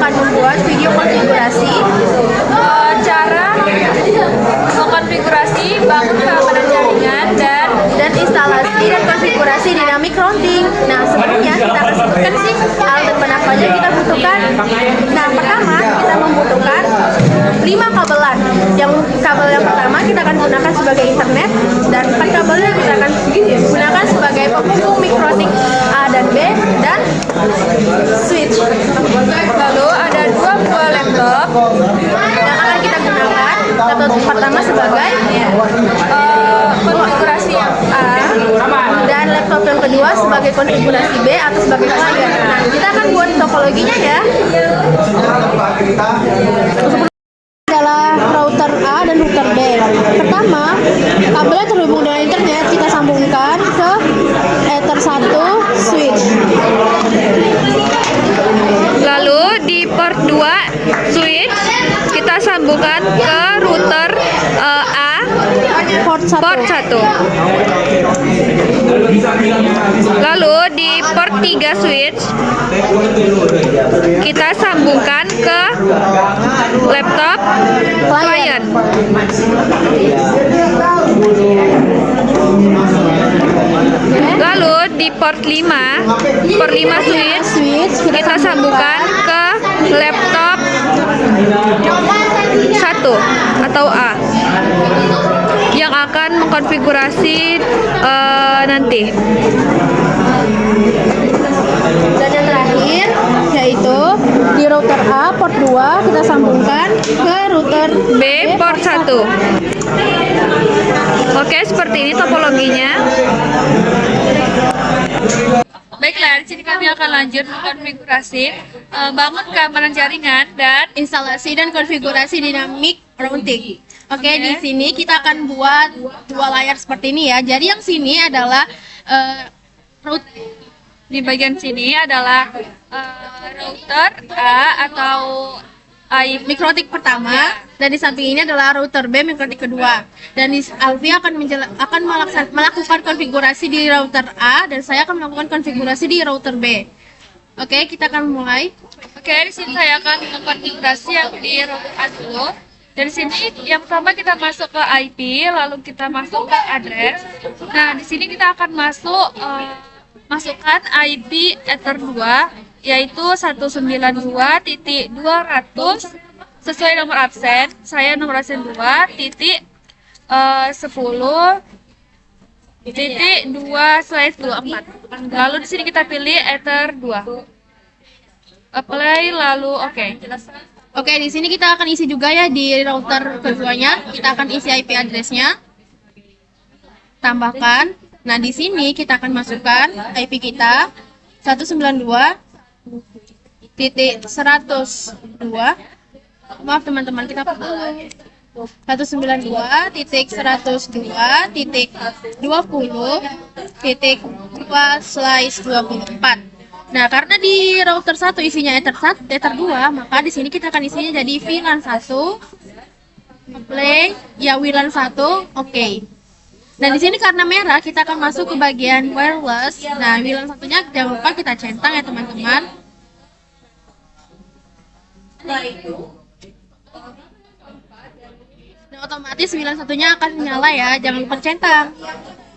akan membuat video konfigurasi cara mengkonfigurasi bangun keamanan jaringan dan instalasi dan konfigurasi dynamic routing. Nah, sebelumnya kita akan sebutkan sih alat dan bahan apa aja kita butuhkan. Nah, pertama kita membutuhkan 5 kabelan. Yang kabel yang pertama kita akan gunakan sebagai internet, dan 4 kabelnya kita akan gunakan sebagai penghubung mikrotik A dan B dan switch. Lalu ada 2 buah laptop yang akan kita gunakan. Laptop pertama sebagai konfigurasi yang A, dan laptop yang kedua sebagai konfigurasi B atau sebagai klien. Nah, kita akan buat topologinya ya. Adalah router A dan router B. Pertama, kabelnya terhubung dengan internet, kita sambungkan ke Ether 1 switch. Lalu di port 2 switch kita sambungkan ke router A Port 1. Lalu di port 3 switch kita sambungkan ke laptop client. Lalu di port 5 switch kita sambungkan ke laptop 1 atau A yang akan mengkonfigurasi nanti. Dan yang terakhir yaitu di router A port 2 kita sambungkan ke router B port 1. Oke, seperti ini topologinya. Baiklah, di sini kami akan lanjut mengkonfigurasi bangun keamanan jaringan dan instalasi dan konfigurasi dynamic routing. Oke, di sini kita akan buat 2 layar seperti ini ya. Jadi yang sini adalah di bagian sini adalah router A atau mikrotik pertama, dan di samping ini adalah router B mikrotik kedua. Dan di Alfi akan melakukan konfigurasi di router A, dan saya akan melakukan konfigurasi di router B. Oke, kita akan mulai. Oke, di sini saya akan mengkonfigurasi yang di router A dulu. Dari sini yang pertama kita masuk ke IP, lalu kita masuk ke address. Nah, di sini kita akan masukkan IP Ether 2 yaitu 192.200 sesuai nomor absen. Saya nomor absen 2.10.2/24. Lalu di sini kita pilih Ether 2. Apply lalu oke. Oke, di sini kita akan isi juga ya di router keduanya. Kita akan isi IP address-nya. Tambahkan. Nah, di sini kita akan masukkan IP kita 192.102. Maaf teman-teman, kita dulu. 192.120.2/24. Nah, karena di router 1 isinya Ether 2, maka di sini kita akan isinya jadi VLAN 1, play, ya WLAN 1, oke. Nah, di sini karena merah, kita akan masuk ke bagian wireless. Nah, WLAN satunya jangan lupa kita centang ya teman-teman. Nah, otomatis WLAN satunya akan menyala ya, jangan lupa centang.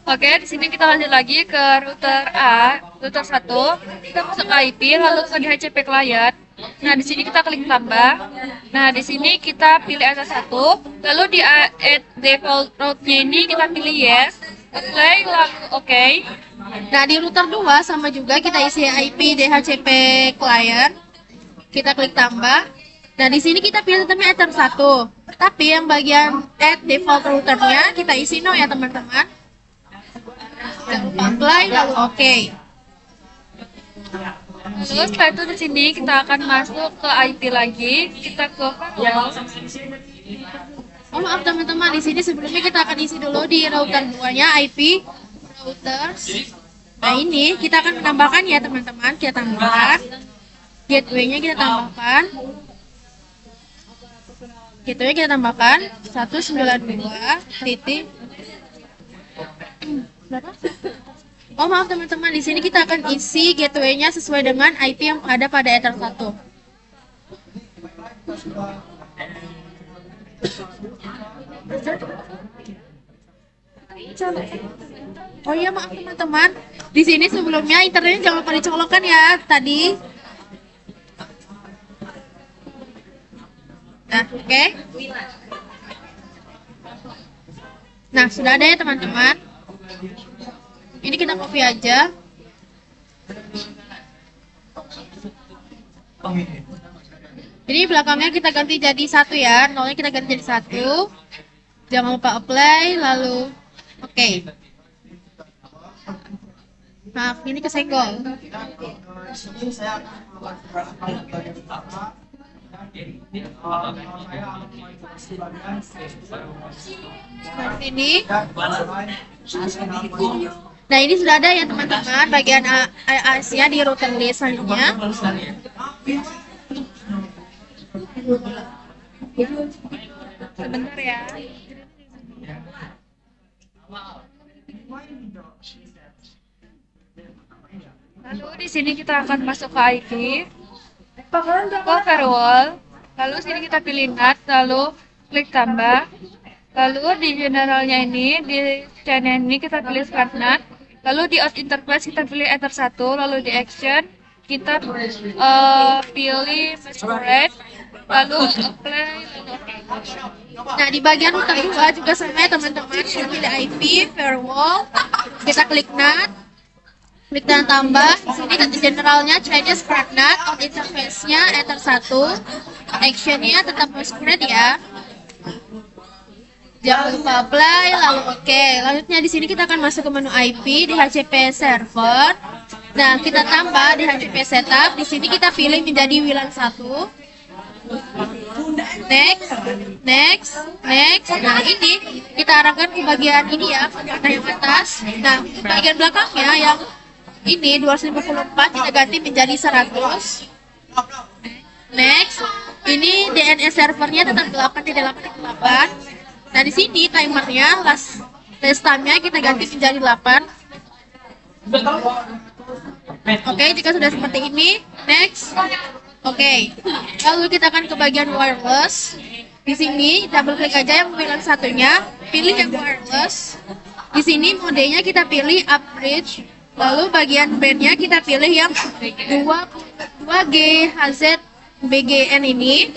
Oke, di sini kita lanjut lagi ke router A, router 1. Kita masuk ke IP, lalu ke DHCP client. Nah, di sini kita klik tambah. Nah, di sini kita pilih Ether 1. Lalu di add default route-nya ini kita pilih yes. Apply lalu oke. Nah, di router 2 sama juga kita isi IP DHCP client. Kita klik tambah. Nah, di sini kita pilih tetapnya Ether 1. Tapi yang bagian add default routernya kita isi no ya teman-teman. Jangan lupa apply lalu oke. Terus setelah itu di sini kita akan masuk ke IP lagi. Kita ke Oh maaf teman-teman, di sini sebelumnya kita akan isi dulu di router 2-nya IP routers. Nah, ini kita akan menambahkan ya teman-teman. Kita tambahkan gateway-nya, kita tambahkan. Gateway kita tambahkan 192 titik. Oh maaf teman-teman, di sini kita akan isi gateway-nya sesuai dengan IP yang ada pada Ether 1. Oh iya, maaf teman-teman. Di sini sebelumnya internetnya jangan lupa dicolokkan ya tadi. Nah, oke. Nah, sudah ada ya teman-teman. Ini kita copy aja. Jadi belakangnya kita ganti jadi 1 ya. Nolnya kita ganti jadi 1. Jangan lupa apply, lalu oke. Maaf, ini kesenggol. Ini. Nah, ini sudah ada ya teman-teman bagian A-nya di router list selanjutnya. Sebentar ya. Lalu di sini kita akan masuk ke IP, ke firewall. Lalu sini kita pilih NAT, lalu klik tambah. Lalu di generalnya ini, di channel ini kita pilih smart NAT. Lalu di out interface kita pilih Ether 1, lalu di action kita pilih masquerade, lalu apply, lalu OK. Nah, di bagian router 2 juga sama ya teman-teman. Kita pilih IP, firewall, kita klik NAT, klik dan tambah. Di sini generalnya Chinese smart NAT, out interface-nya Ether 1, action-nya tetap masquerade ya. Jangan lupa apply, lalu oke. Lanjutnya di sini kita akan masuk ke menu IP di HCP server. Nah, kita tambah di HCP setup. Di sini kita pilih menjadi WLAN 1. Next. Nah, ini kita arahkan ke bagian ini ya, nah yang atas. Nah, bagian belakangnya yang ini 254 kita ganti menjadi 100. Next. Ini DNS servernya tetap 8.8.8. Nah, di sini timernya last time-nya kita ganti menjadi 8. Oke, jika sudah seperti ini, next. Oke. Lalu kita akan ke bagian wireless. Di sini double klik aja yang WLAN satunya, pilih yang wireless. Di sini modenya kita pilih UpBridge. Lalu bagian bandnya kita pilih yang 2G HZ BGN ini.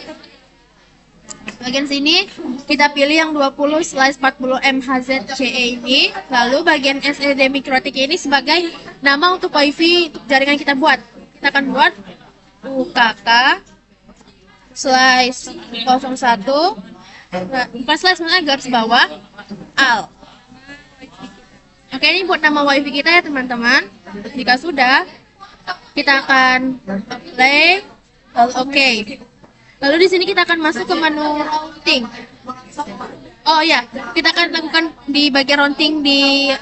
Bagian sini kita pilih yang 20/40 MHz CE ini. Lalu bagian SSD MikroTik ini sebagai nama untuk WiFi untuk jaringan kita buat. Kita akan buat UKK/01 bukan slash garis bawah al. Oke, ini buat nama WiFi kita ya teman-teman. Jika sudah, kita akan play. Lalu oke. Lalu di sini kita akan masuk ke menu routing. Oh ya, kita akan lakukan di bagian routing di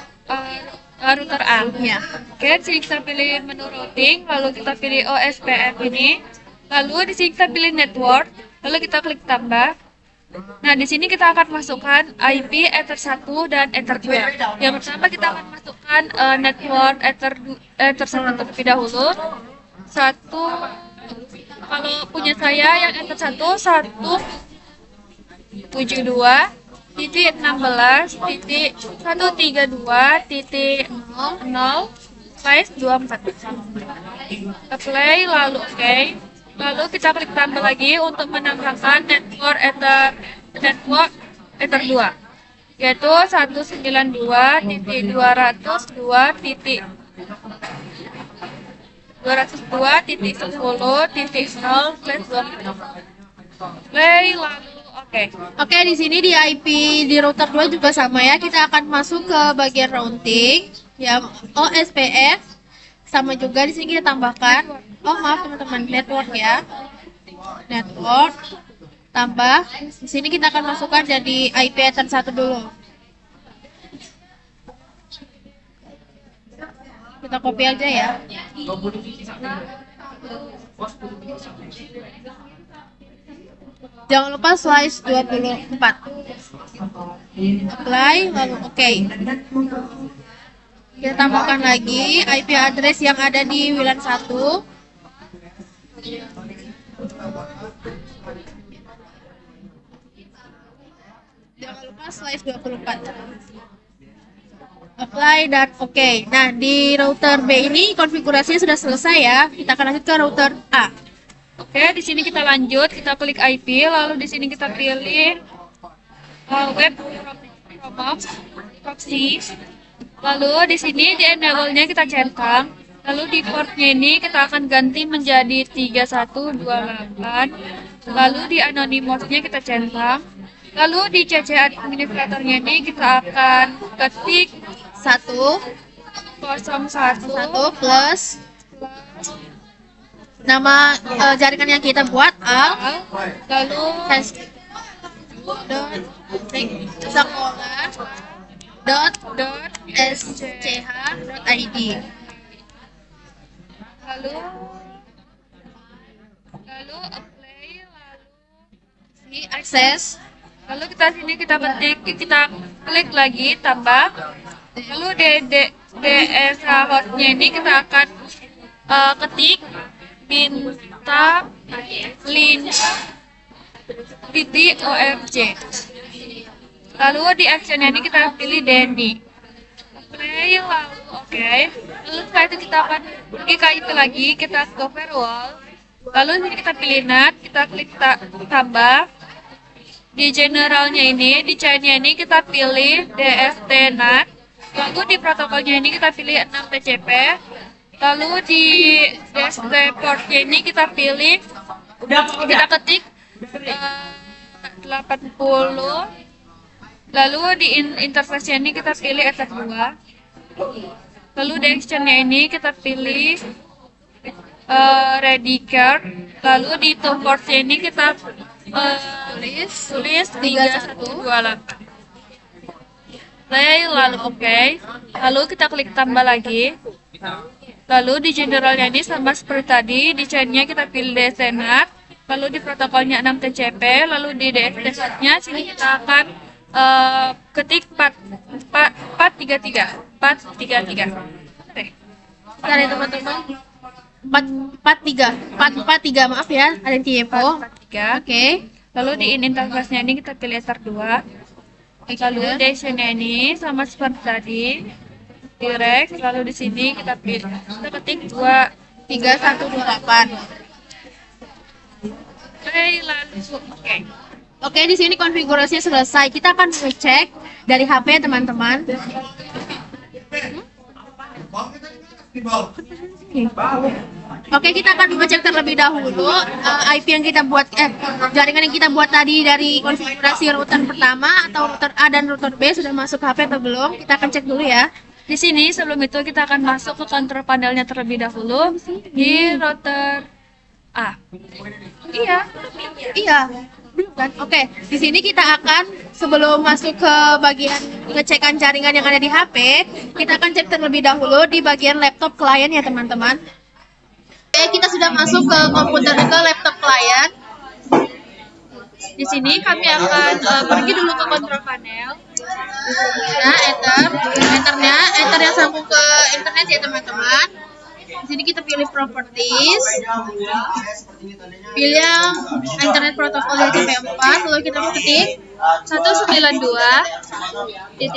router A. ya. Oke, di sini kita pilih menu routing, lalu kita pilih OSPF ini. Lalu di sini kita pilih network, lalu kita klik tambah. Nah, di sini kita akan masukkan IP Ether 1 dan Ether 2. Yang pertama kita akan masukkan network Ether 1 terlebih dahulu. Kalau punya saya yang Ether 1.172.132.0/24. Apply, lalu oke. Lalu kita klik tambah lagi untuk menambahkan network Ether 2, yaitu 192.202.10.0/20. Play, lalu oke. Oke, di sini di IP di router 2 juga sama ya. Kita akan masuk ke bagian routing ya, OSPF. Sama juga di sini kita tambahkan. Oh, maaf teman-teman, network ya. Network tambah. Di sini kita akan masukkan jadi IP Ether 1 dulu. Kita copy aja ya. Jangan lupa slice 24. Apply, lalu oke. Kita tambahkan lagi IP address yang ada di WLAN 1. /24. Apply dan oke. Nah, di router B ini konfigurasinya sudah selesai ya. Kita akan lanjut ke router A. Oke, di sini kita lanjut, kita klik IP, lalu di sini kita pilih web proxy. Lalu di sini di enable-nya kita centang. Lalu di portnya ini kita akan ganti menjadi 3128. Lalu di anonymous-nya kita centang. Lalu di CC administratornya ini kita akan ketik 1 01 plus nama jaringan yang kita buat A, lalu sekolah.sch.id. lalu apply, lalu Di akses. lalu kita ketik, kita klik lagi tambah, lalu DSH hostnya ini kita akan ketik bintang.link.org. Lalu di actionnya ini kita pilih DND. Play, lalu oke. Lalu setelah itu kita akan pergi ke IP lagi, kita ke firewall. Lalu ini kita pilih NAT, kita klik tambah. Di generalnya ini, di chainnya ini kita pilih DST NAT. Lalu di protokolnya ini kita pilih 6 TCP. Lalu di DST portnya ini kita pilih, kita ketik 80. Lalu di interface ini kita pilih Ether2. Lalu di action-nya ini kita pilih ready card. Lalu di top port-nya ini kita tulis 3128. Play, lalu oke. Lalu kita klik tambah lagi. Lalu di generalnya ini sama seperti tadi, di chain-nya kita pilih DSNAT. Lalu di protokolnya 6 TCP. Lalu di DSNAT-nya sini kita akan ketik 433. Bentar ya teman-teman. 443, maaf ya, ada yang typo. 443. Oke. Lalu di interface-nya ini kita pilih Ether2. Lalu destinnya ini sama seperti tadi, direct. Lalu di sini kita ketik 3128. lalu oke. Oke, di sini konfigurasinya selesai. Kita akan ngecek dari HP teman-teman. Oke, kita akan ngecek terlebih dahulu IP yang kita buat, jaringan yang kita buat tadi dari konfigurasi router pertama atau router A dan router B sudah masuk HP atau belum. Kita akan cek dulu ya. Di sini sebelum itu kita akan masuk ke control panelnya terlebih dahulu di router A. Iya. Belum kan? Oke, di sini kita akan sebelum masuk ke bagian pengecekan jaringan yang ada di HP, kita akan cek terlebih dahulu di bagian laptop klien ya teman-teman. Oke, kita sudah masuk ke komputer ke laptop klien. Di sini kami akan pergi dulu ke control panel. Nah, enter yang sambung ke internet ya teman-teman. Di sini kita pilih properties, pilih yang internet protokol HTTP4, lalu kita ketik 192.202.10.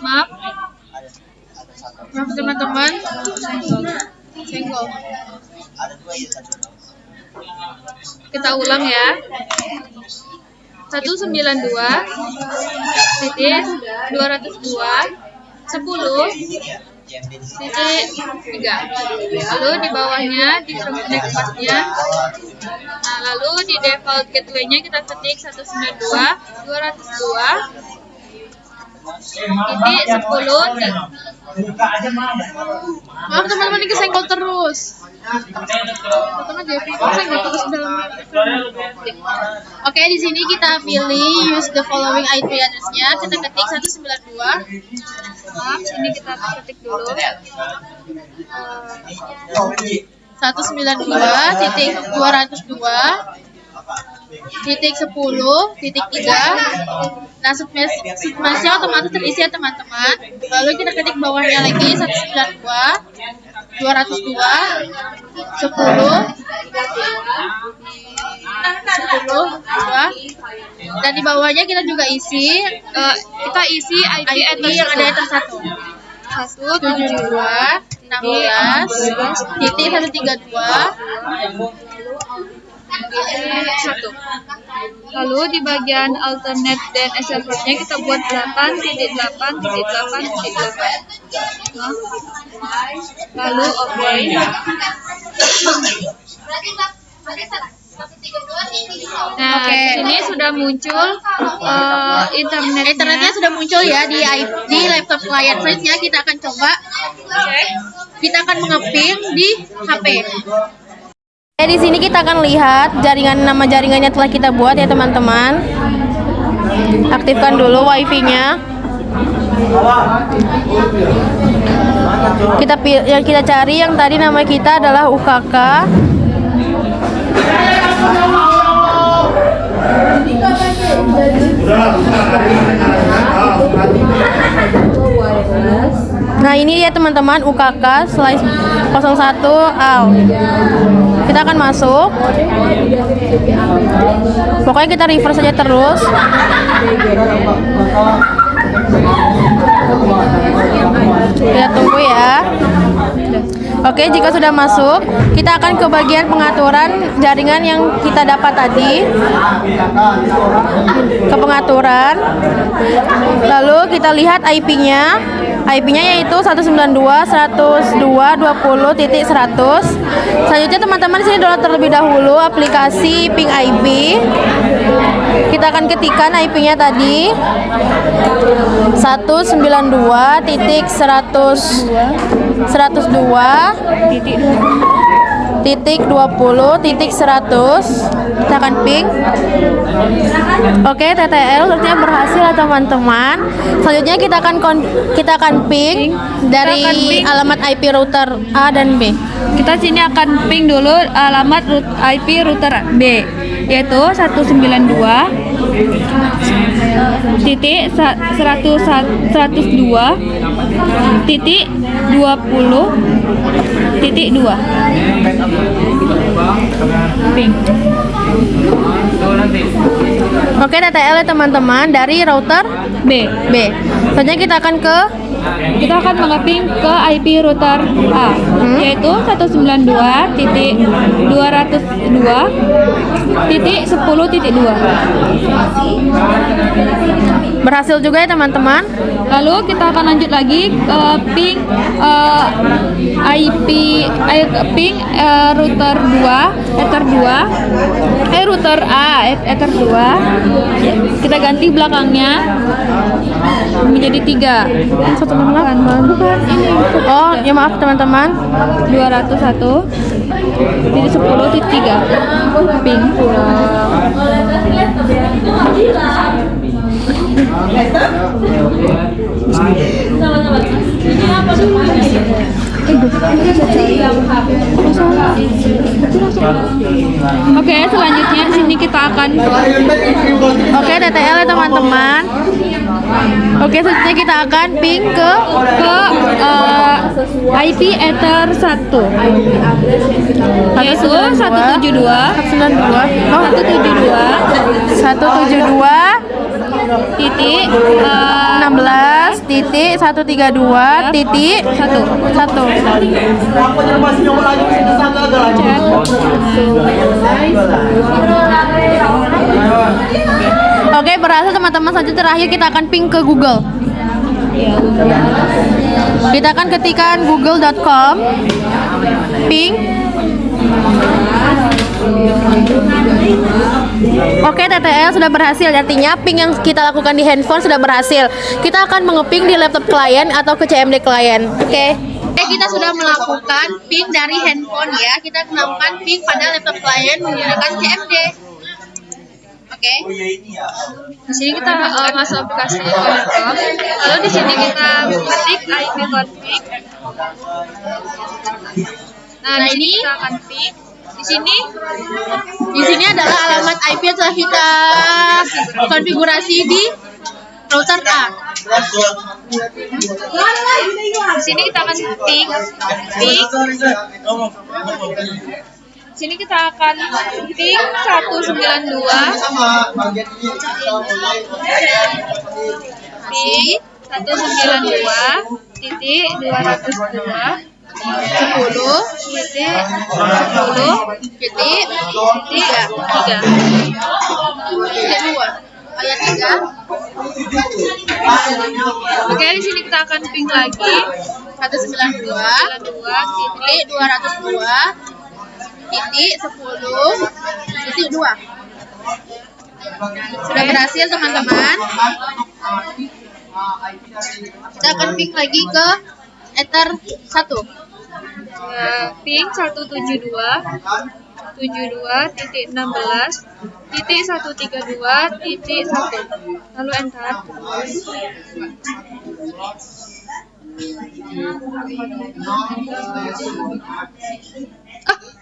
Maaf teman-teman, senggol. Kita ulang ya. 192.202.10.3. Lalu di bawahnya di next passnya. Nah, lalu di default gateway-nya kita ketik 192.202.10. Maaf teman-teman, ini kesenggol terus. Teman-teman jadi kesenggol terus dalam. Oke, di sini kita pilih use the following IP address-nya. Kita ketik 192. Maaf, sini kita ketik dulu. 192.202.10.3. Nah, submeshnya otomatis terisi ya teman-teman. Lalu kita ketik bawahnya lagi 192. 202 10 dan di bawahnya kita juga isi Kita isi IP IP yang ada ether 1 72 16 titik 132 satu. Lalu di bagian alternate dan SLF-nya kita buat 8.8.8.8. Lalu oke. Nah, Oke. di sini sudah muncul Internetnya sudah muncul ya di laptop klien. Selanjutnya kita akan coba kita akan mengeping di HP. Di sini kita akan lihat nama jaringannya telah kita buat ya teman-teman. Aktifkan dulu wifi-nya. Kita cari yang tadi nama kita adalah UKK. Nah ini ya teman-teman UKK slice 01 AL. Kita akan masuk. Pokoknya kita refresh saja terus. Kita tunggu ya. Oke, jika sudah masuk, kita akan ke bagian pengaturan jaringan yang kita dapat tadi. Ke pengaturan. Lalu kita lihat IP-nya. IP-nya yaitu 192.102.20.100. Selanjutnya teman-teman di sini download terlebih dahulu aplikasi Ping IP. Kita akan ketikkan IP-nya tadi 192.102.20.100. Kita akan ping. Oke, TTL artinya berhasil ya teman-teman. Selanjutnya kita akan ping dari alamat IP router A dan B. kita sini akan ping dulu alamat IP router B, yaitu 192.102.20.2 ping. Oke, TTL ya teman-teman dari router B. Selanjutnya kita akan mengeping ke IP router A, yaitu 192.202.10.2. berhasil juga ya teman-teman. Lalu kita akan lanjut lagi ke ping router 2, router A, ether 2. Kita ganti belakangnya menjadi 3. 168 bukan ini. Oh, ya maaf teman-teman. 201.10.3 ping. Oke, selanjutnya di sini kita akan Oke, TTL ya teman-teman. Oke, selanjutnya kita akan ping ke IP ether 1, yaitu 172 titik 16 titik 132 titik 1. Oke, berhasil teman-teman. Selanjutnya terakhir kita akan ping ke Google. Kita akan ketikkan google.com ping. Oke, TTL sudah berhasil. Artinya ping yang kita lakukan di handphone sudah berhasil. Kita akan mengeping di laptop klien atau ke CMD klien. Oke, kita sudah melakukan ping dari handphone ya. Kita melakukan ping pada laptop klien menggunakan CMD. Oke. di sini kita masuk aplikasi Telecom. Lalu di sini kita ketik IP config. Nah, di sini kita akan ping. Di sini adalah alamat IP yang telah kita konfigurasi di router A. Di sini kita akan ping. Di sini kita akan ping 192. Ping 192 titik 202 10 titik 10 titik 3 ayat 3. Oke, di sini kita akan ping lagi 192 titik 202 titik 10 titik 2. Sudah berhasil teman-teman. Kita akan ping lagi ke ether 1. Ping 172 titik 16 titik 132 titik 1, lalu enter.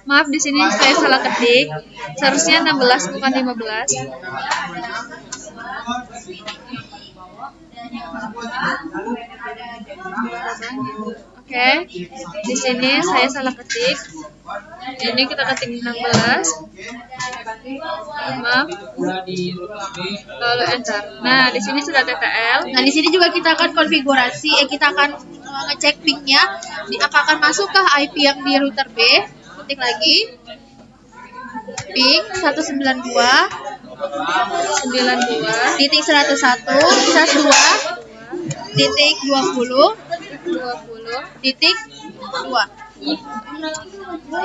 Maaf, di sini saya salah ketik. Seharusnya 16 bukan 15. Oke, di sini saya salah ketik. Ini kita ketik 16. Maaf. Lalu enter. Nah, di sini sudah TTL. Nah, di sini juga kita akan konfigurasi, kita akan ngecek pingnya apakah masuk ke IP yang di router B. Ketik lagi ping 192 titik 101 titik 20 titik 2.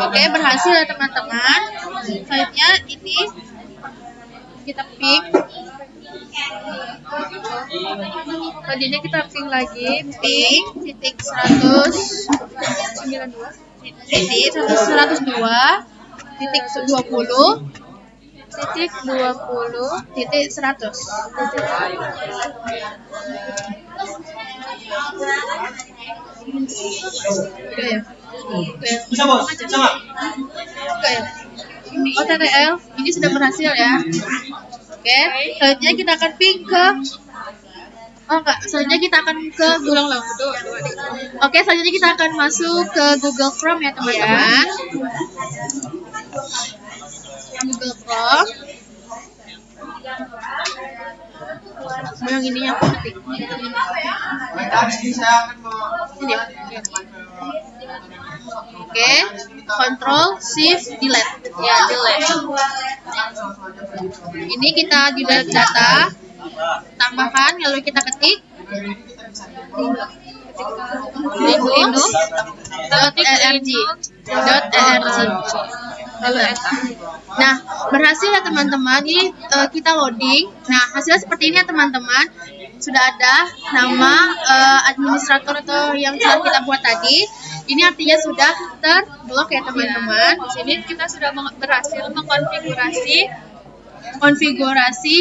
Oke, berhasil ya teman-teman. Selanjutnya ini kita ping. Tadinya kita ping lagi Ping titik 192 titik 102 titik 20 titik 20 titik 100. OTTL ini sudah berhasil ya. Oke, selanjutnya kita akan ping ke selanjutnya kita akan ke Google. Oke, selanjutnya kita akan masuk ke Google Chrome ya teman-teman. Google Chrome. Yang ini yang ketik. Ini. Oke, Control Shift Delete. Ya, delete. Ini kita delete data, tambahkan lalu kita ketik linux.erg. Lalu enter. Nah, berhasil ya teman-teman. Ini kita loading. Nah, hasilnya seperti ini ya teman-teman. Sudah ada nama administrator atau yang sudah kita buat tadi. Ini artinya sudah terblok ya teman-teman. Di sini kita sudah berhasil mengkonfigurasi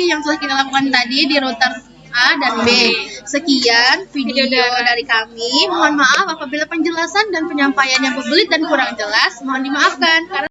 yang sudah kita lakukan tadi di router A dan B. Sekian video dari kami. Mohon maaf apabila penjelasan dan penyampaiannya berbelit dan kurang jelas. Mohon dimaafkan.